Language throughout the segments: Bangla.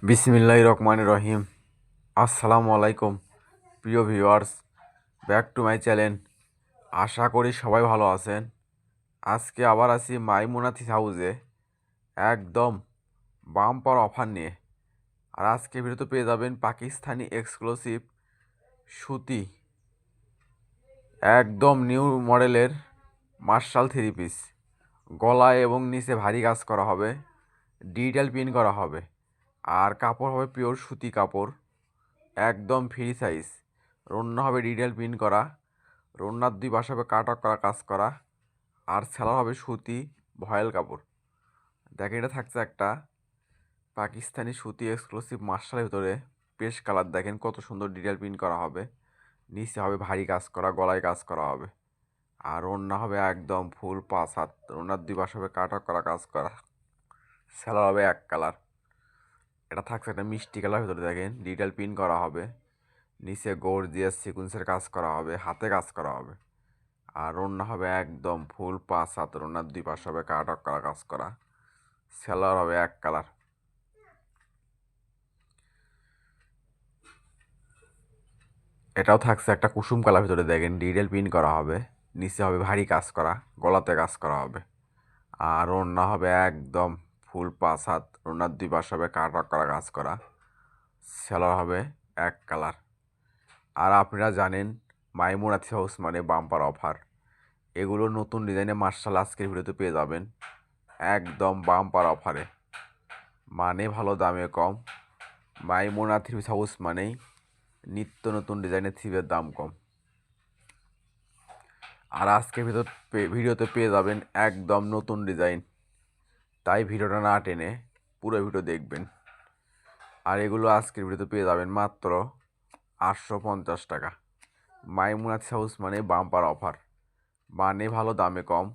বিসমিল্লাহির রহমানির রহিম। আসসালামু আলাইকুম প্রিয় viewers, back to my channel. আশা করি সবাই ভালো আছেন। আজকে আবার আছি মাইমুনাথিস হাউসে একদম বাম্পার অফার নিয়ে। আর আজকে ভিডিওতে পেয়ে যাবেন পাকিস্তানি এক্সক্লুসিভ সুতি একদম নিউ মডেলের মার্শাল থ্রি পিস। গলায় এবং নিচে ভারী কাজ করা হবে, ডিজিটাল প্রিন্ট করা হবে, আর কাপড় হবে পিওর সুতি কাপড়, একদম ফ্রি সাইজ। রন্না হবে ডিটেল প্রিন্ট করা, রন্নার দুই পাশে হবে কাট করা কাজ করা, আর সেলার হবে সুতি ভয়েল কাপড়। দেখেন, এটা থাকছে একটা পাকিস্তানি সুতি এক্সক্লুসিভ মার্শালের ভিতরে পেশ কালার। দেখেন কত সুন্দর ডিটেল প্রিন্ট করা হবে, নিচে হবে ভারী কাজ করা, গলায় কাজ করা হবে, আর রন্না হবে একদম ফুল 5 হাত। রন্নার দুই পাশে হবে কাট করা কাজ করা, সেলার হবে এক কালার। এটা থাকছে একটা মিষ্টি কালার ভিতরে। দেখেন ডিটেল প্রিন্ট করা হবে, নিচে গর্জিয়াস সিকুয়েন্সের কাজ করা হবে, হাতে কাজ করা হবে, আর ওড়না হবে একদম ফুল 5 হাত। ওড়নার দুই পাশে হবে কাট করা কাজ করা, সেলার হবে এক কালার। এটাও থাকছে একটা কুসুম কালার ভিতরে। দেখেন ডিটেল প্রিন্ট করা হবে, নিচে হবে ভারী কাজ করা, গলাতে কাজ করা হবে, আর ওড়না হবে একদম ফুল 5 হাত। ওড়নার দুই পাশে হবে কাট করা কাজ করা, সেলার হবে এক কালার। আর আপনারা জানেন মাইমুনাথি হাউস মানে বাম্পার অফার। এগুলো নতুন ডিজাইনের মার্শাল আজকের ভিডিওতে পেয়ে যাবেন একদম বাম্পার অফারে। মানে ভালো দামে কম। মাইমুনা থ্রি পিস হাউস মানেই নিত্য নতুন ডিজাইনের থ্রিপের দাম কম। আর আজকের ভিডিওতে পেয়ে যাবেন একদম নতুন ডিজাইন। তাই ভিডিওটা না টেনে পুরো ভিডিও দেখবেন। আর এগুলো আজকের ভিডিওতে পেয়ে যাবেন মাত্র 850 টাকা। মাইমুনাথ হাউস মানে বাম্পার অফার, মানে ভালো দামে কম।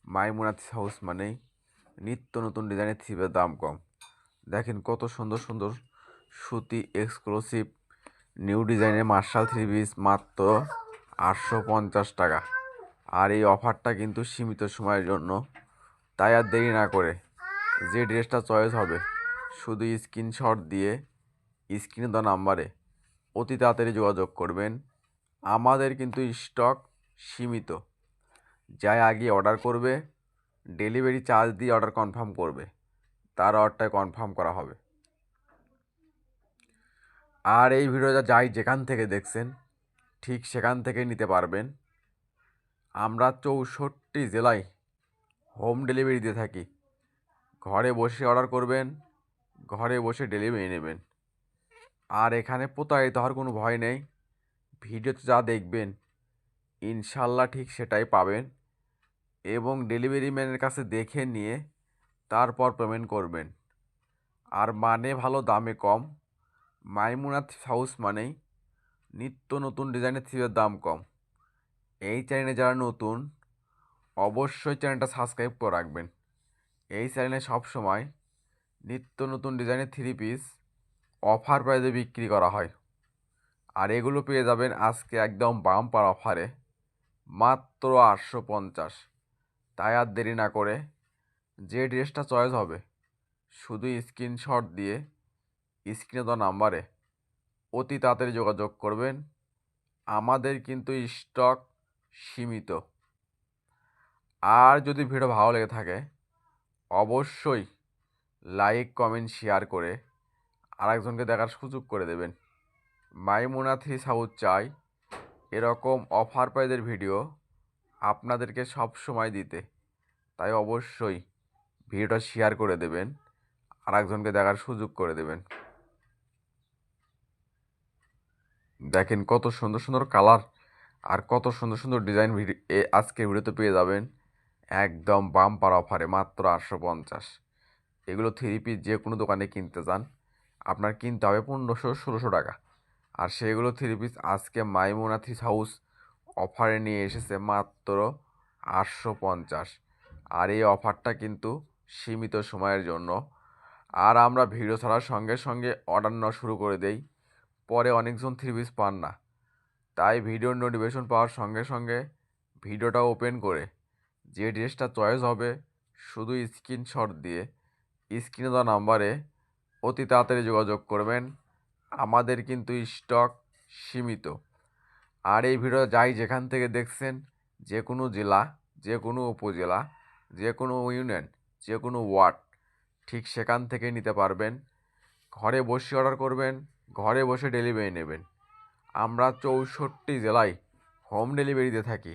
মাইমুনাথ হাউস মানেই নিত্য নতুন ডিজাইনের থ্রিপের দাম কম। দেখেন কত সুন্দর সুন্দর সুতি এক্সক্লুসিভ নিউ ডিজাইনের মার্শাল থ্রি পিস মাত্র 850 টাকা। আর এই অফারটা কিন্তু সীমিত সময়ের জন্য। তাই আর দেরি না করে যে ড্রেসটা চয়েস হবে শুধু স্ক্রিনশট দিয়ে স্ক্রিনে দেওয়া নাম্বারে অতি তাড়াতাড়ি যোগাযোগ করবেন। আমাদের কিন্তু স্টক সীমিত। যাই আগে অর্ডার করবে, ডেলিভারি চার্জ দিয়ে অর্ডার কনফার্ম করবে, তার অর্ডারটা কনফার্ম করা হবে। আর এই ভিডিওটা যাই যেখান থেকে দেখছেন ঠিক সেখান থেকে নিতে পারবেন। আমরা 64 জেলায় হোম ডেলিভারি দিয়ে থাকি। ঘরে বসে অর্ডার করবেন, ঘরে বসে ডেলিভারি নেবেন। আর এখানে প্রতারিত হওয়ার কোনো ভয় নেই। ভিডিওতে যা দেখবেন ইনশাল্লাহ ঠিক সেটাই পাবেন, এবং ডেলিভারি ম্যানের কাছে দেখে নিয়ে তারপর পেমেন্ট করবেন। আর মানে ভালো দামে কম। মাইমুনাথ হাউস মানেই নিত্য নতুন ডিজাইনের থ্রিপের দাম কম। এই চ্যানেলে যারা নতুন অবশ্যই চ্যানেলটা সাবস্ক্রাইব করে রাখবেন। এই চ্যানেলে সবসময় নিত্য নতুন ডিজাইনের থ্রি পিস অফার প্রাইসে বিক্রি করা হয়। আর এগুলো পেয়ে যাবেন আজকে একদম বাম্পার অফারে মাত্র 850। তাই আর দেরি না করে যে ড্রেসটা চয়েস হবে শুধু স্ক্রিনশট দিয়ে স্ক্রিনে দেওয়া নাম্বারে অতি তাড়াতাড়ি যোগাযোগ করবেন। আমাদের কিন্তু স্টক সীমিত। আর যদি ভিডিও ভালো লেগে থাকে অবশ্যই লাইক কমেন্ট শেয়ার করে আরেকজনকে দেখার সুযোগ করে দেবেন। মাইমুনা থ্রি হাউস চাই এরকম অফার প্রাইজের ভিডিও আপনাদেরকে সব সময় দিতে। তাই অবশ্যই ভিডিওটা শেয়ার করে দেবেন, আরেকজনকে দেখার সুযোগ করে দেবেন। দেখেন কত সুন্দর সুন্দর কালার আর কত সুন্দর সুন্দর ডিজাইন আজকের ভিডিওতে পেয়ে যাবেন একদম বাম্পার অফারে মাত্র 850। এগুলো থ্রি পিস যে কোনো দোকানে কিনতে যান আপনার কিনতে হবে 1500-1600 টাকা। আর সেগুলো থ্রি পিস আজকে মাইমুনা থ্রি হাউস অফারে নিয়ে এসেছে মাত্র 850। আর এই অফারটা কিন্তু সীমিত সময়ের জন্য। আর আমরা ভিডিও ছাড়ার সঙ্গে সঙ্গে অর্ডার নেওয়া শুরু করে দেই, পরে অনেকজন থ্রি পিস পান না। তাই ভিডিওর নোটিফিকেশন পাওয়ার সঙ্গে সঙ্গে ভিডিওটা ওপেন করে যে ড্রেসটা চয়েস হবে শুধু স্ক্রিনশট দিয়ে স্ক্রিনে দেওয়া নাম্বারে অতি তাড়াতাড়ি যোগাযোগ করবেন। আমাদের কিন্তু স্টক সীমিত। আর এই ভিডিও যাই যেখান থেকে দেখছেন, যে কোনো জেলা, যে কোনো উপজেলা, যে কোনো ইউনিয়ন, যে কোনো ওয়ার্ড, ঠিক সেখান থেকে নিতে পারবেন। ঘরে বসে অর্ডার করবেন, ঘরে বসে ডেলিভারি নেবেন। আমরা 64 জেলায় হোম ডেলিভারিতে থাকি।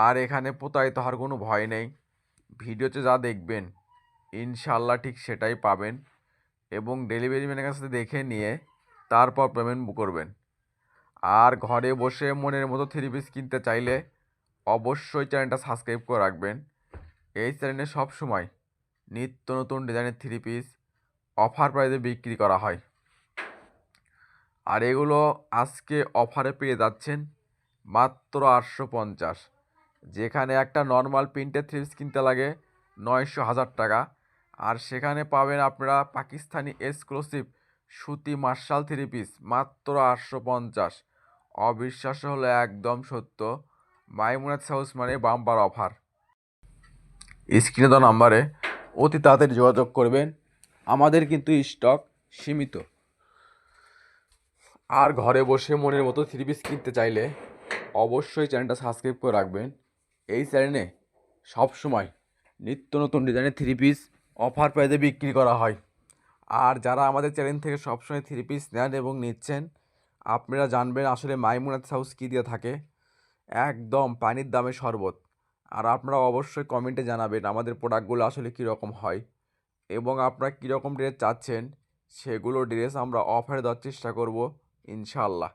আর এখানে প্রতারিত হওয়ার কোনো ভয় নেই। ভিডিওতে যা দেখবেন ইনশাল্লাহ ঠিক সেটাই পাবেন, এবং ডেলিভারি ম্যানের কাছে দেখে নিয়ে তারপর পেমেন্ট করবেন। আর ঘরে বসে মনের মতো 3 পিস কিনতে চাইলে অবশ্যই চ্যানেলটা সাবস্ক্রাইব করে রাখবেন। এই চ্যানেলে সবসময় নিত্য নতুন ডিজাইনের 3 পিস অফার প্রাইসে বিক্রি করা হয়। আর এগুলো আজকে অফারে পেয়ে যাচ্ছেন মাত্র 850। যেখানে একটা নর্মাল প্রিন্টের 3 পিস কিনতে লাগে 900 টাকা, আর সেখানে পাবেন আপনারা পাকিস্তানি এক্সক্লুসিভ সুতি মার্শাল 3 পিস মাত্র 850। অবিশ্বাস্য হলো একদম সত্য। মাইমুনাথ হাউস মানে বাম্পার অফার। স্ক্রিনে দেওয়া নাম্বারে অতি তাড়াতাড়ি যোগাযোগ করবেন। আমাদের কিন্তু স্টক সীমিত। আর ঘরে বসে মনের মতো 3 পিস কিনতে চাইলে অবশ্যই চ্যানেলটা সাবস্ক্রাইব করে রাখবেন। এই চ্যানেলে সবসময় নিত্য নতুন ডিজাইনের 3 পিস অফার প্রাইসে বিক্রি করা হয়। আর যারা আমাদের চ্যানেল থেকে সবসময় 3 পিস নেন এবং নিচ্ছেন, আপনারা জানবেন আসলে মাইমুনাথ হাউস কী দিয়ে থাকে। একদম পানির দামে শরবত। আর আপনারা অবশ্যই কমেন্টে জানাবেন আমাদের প্রোডাক্টগুলো আসলে কীরকম হয়, এবং আপনারা কীরকম ড্রেস চাচ্ছেন সেগুলো ড্রেস আমরা অফারে দেওয়ার চেষ্টা করব ইনশাল্লাহ।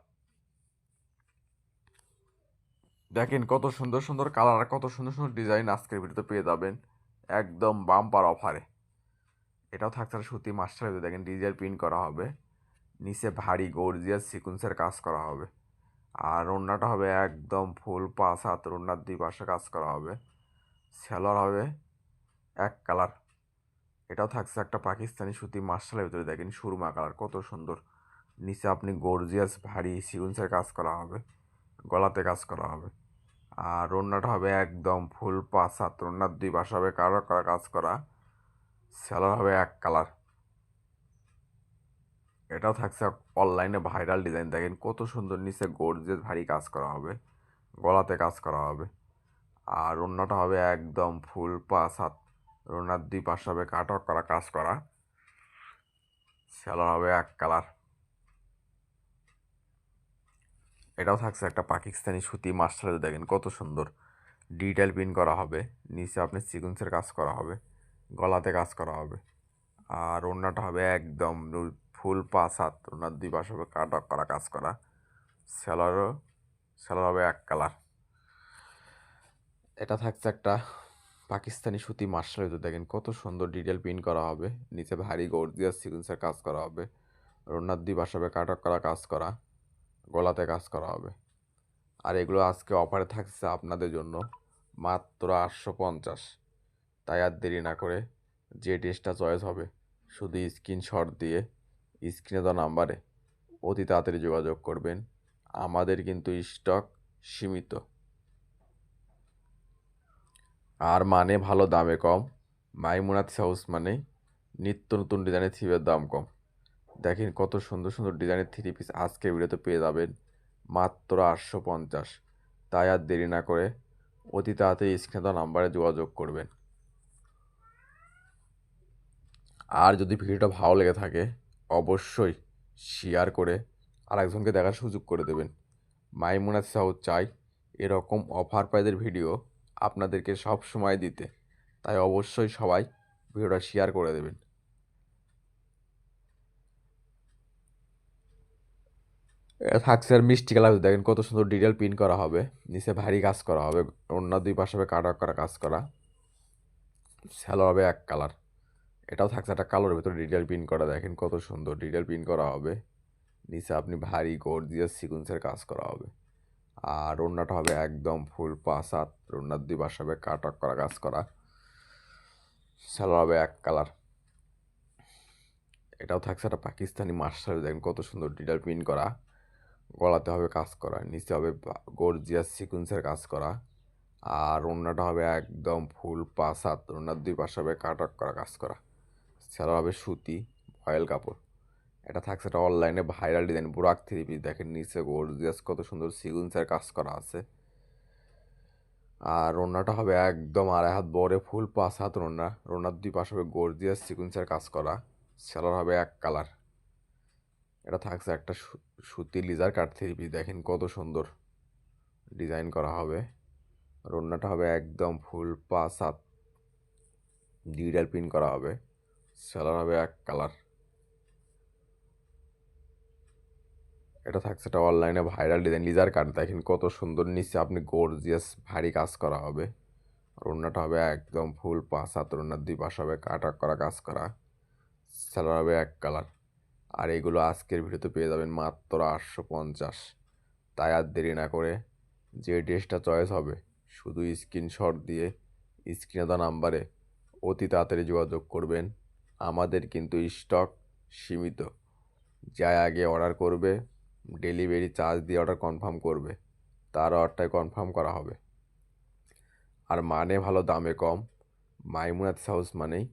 দেখেন কত সুন্দর সুন্দর কালার, কত সুন্দর সুন্দর ডিজাইন আজকের ভিডিওতে পেয়ে যাবেন একদম বাম্পার অফারে। এটাও থাকছে সুতি মাস্টার, দেখেন ডিজিটাল প্রিন্ট করা হবে, নিচে ভারী গর্জিয়াস সিকুয়েন্সের কাজ করা হবে। আর ওড়নাটা হবে একদম ফুল 5 হাত, ওড়নার 2 পাশে কাজ করা হবে। সেলার হবে এক কালার। এটাও থাকছে একটা পাকিস্তানি সুতি মার্শালের ভিতরে, দেখেন সুরমা কালার, কত সুন্দর। নিচে আপনি গর্জিয়াস ভারী সিকুয়েন্সের কাজ করা হবে, গলাতে কাজ করা হবে। আর ওড়নাটা হবে একদম ফুল 5 হাত, ওড়নার 2 পাশে হবে কারো করা কাজ করা। সেলার হবে এক কালার। এটাও থাকছে অনলাইনে ভাইরাল ডিজাইন, দেখেন কত সুন্দর, নিচে গর্জিয়াস ভারী কাজ করা হবে, গলাতে কাজ করা হবে। আর ওড়নাটা হবে একদম ফুল 5 হাত, ওড়নার 2 পাশে হবে কাটক করা কাজ করা। সেলার হবে এক কালার। এটাও থাকছে একটা পাকিস্তানি সুতি মাস্টারে, দেখেন কত সুন্দর ডিটেল প্রিন্ট করা হবে, নিচে আপনি সিকুয়েন্সের কাজ করা হবে, গলাতে কাজ করা হবে। আর ওড়নাটা হবে একদম ফুল 5 হাত, ওড়নার 2 পাশে হবে কাটক করা কাজ করা। সেলার হবে এক কালার। এটা থাকছে একটা পাকিস্তানি সুতি মার্শাল, দেখেন কত সুন্দর ডিটেল প্রিন্ট করা হবে, নিচে ভারী গর্জিয়াস সিকুয়েন্সের কাজ করা হবে, ওড়নার 2 পাশে হবে কাটক করা কাজ করা, গলাতে কাজ করা হবে। আর এগুলো আজকে অফারে থাকছে আপনাদের জন্য মাত্র 850। তাই আর দেরি না করে যে ড্রেসটা চয়েস হবে শুধু স্ক্রিনশট দিয়ে স্ক্রিনে দেওয়া নাম্বারে অতি তাড়াতাড়ি যোগাযোগ করবেন। আমাদের কিন্তু স্টক সীমিত। আর মানে ভালো, দামে কম। মাইমুনাথ হাউস মানে নিত্য নতুন ডিজাইনের থ্রিপের দাম কম। দেখেন কত সুন্দর সুন্দর ডিজাইনের 3 পিস আজকের ভিডিওতে পেয়ে যাবেন মাত্র 850। তাই আর দেরি না করে অতি তাড়াতাড়ি স্ক্রিনে দেওয়া নাম্বারে যোগাযোগ করবেন। আর যদি ভিডিওটা ভালো লেগে থাকে অবশ্যই শেয়ার করে আরেকজনকে দেখার সুযোগ করে দেবেন। মাইমুনাথ হাউস চাই এরকম অফার প্রাইজের ভিডিও আপনাদেরকে সব সময় দিতে, তাই অবশ্যই সবাই ভিডিওটা শেয়ার করে দেবেন। এটা থাকছে আর মিষ্টি কালার, দেখেন কত সুন্দর ডিটেল প্রিন্ট করা হবে, নিচে ভারী কাজ করা হবে, অন্য 2 পাশে হবে কাট করা কাজ করা। স্যালো হবে এক কালার। এটাও থাকছে একটা কালোর ভিতরে ডিটেল প্রিন্ট করা, দেখেন কত সুন্দর ডিটেল প্রিন্ট করা হবে, নিচে আপনি ভারী গর্জিয়াস সিকুয়েন্সের কাজ করা হবে। আর ওড়নাটা হবে একদম ফুল 5 হাত, ওড়নার 2 পাশে হবে কাট করা কাজ করা। স্যালো হবে এক কালার। এটাও থাকছে একটা পাকিস্তানি মার্শাল, দেখেন কত সুন্দর ডিটেল প্রিন্ট করা, গলাতে হবে কাজ করা, নিচে হবে গর্জিয়াস সিকুয়েন্সের কাজ করা। আর ওড়নাটা হবে একদম ফুল 5 হাত, ওড়নার 2 পাশে হবে কাট করা কাজ করা। সেলার হবে সুতি, ফয়েল কাপড়। এটা থাকছে একটা অনলাইনে ভাইরাল ডিজাইন বুরাক 3 পিস। দেখেন নিচে গর্জিয়াস কত সুন্দর সিকুয়েন্সের কাজ করা আছে। আর ওড়নাটা হবে একদম 2.5 হাত বড় ফুল 5 হাত ওড়না। ওড়নার 2 পাশ হবে গর্জিয়াস সিকুয়েন্সের কাজ করা। সেলার হবে এক কালার। এটা থাকছে একটা সুতি লিজার কাট 3 পিস। দেখেন কত সুন্দর ডিজাইন করা হবে। ওড়নাটা হবে একদম ফুল 5 হাত ডিজিটাল প্রিন্ট করা হবে। সেলার হবে এক কালার। এটা থাকছে একটা অনলাইনে ভাইরাল ডিজাইন লিজার কাট। দেখেন কত সুন্দর নিচে আপনি গর্জিয়াস ভারী কাজ করা হবে। আর ওড়নাটা হবে একদম ফুল 5 হাত। ওড়নার 2 পাশ হবে কাটা করা কাজ করা। সেলার হবে এক কালার। আর এগুলো আজকের ভিডিওতে পেয়ে যাবেন মাত্র 850। তাই আর দেরি না করে যে ড্রেসটা চয়েস হবে শুধু স্ক্রিনশট দিয়ে স্ক্রিনে দেওয়া নাম্বারে অতি তাড়াতাড়ি যোগাযোগ করবেন। আমাদের কিন্তু স্টক সীমিত। যা আগে অর্ডার করবে ডেলিভারি চার্জ দিয়ে অর্ডার কনফার্ম করবে, তার অর্ডারটাই কনফার্ম করা হবে। আর মানে ভালো দামে কম। মাইমুনাথ হাউস মানেই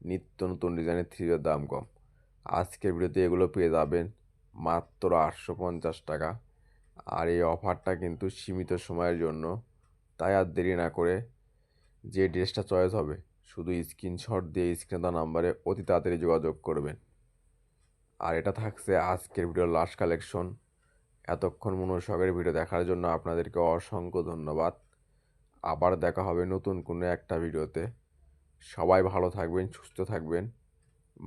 নিত্য নতুন ডিজাইনের থ্রির দাম কম। আজকের ভিডিওতে এগুলো পেয়ে যাবেন মাত্র 850 টাকা। আর এই অফারটা কিন্তু সীমিত সময়ের জন্য। তাই আর দেরি না করে যে ড্রেসটা চয়েস হবে শুধু স্ক্রিনশট দিয়ে স্ক্রিনে দেওয়া নাম্বারে অতি তাড়াতাড়ি যোগাযোগ করবেন। আর এটা থাকছে আজকের ভিডিওর লাস্ট কালেকশন। এতক্ষণ মনোযোগের ভিডিও দেখার জন্য আপনাদেরকে অসংখ্য ধন্যবাদ। আবার দেখা হবে নতুন কোনো একটা ভিডিওতে। সবাই ভালো থাকবেন, সুস্থ থাকবেন,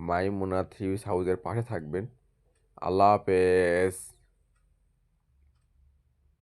মাইমুনা থ্রি হাউসের পাশে থাকবেন। আল্লাহ হাফেজ।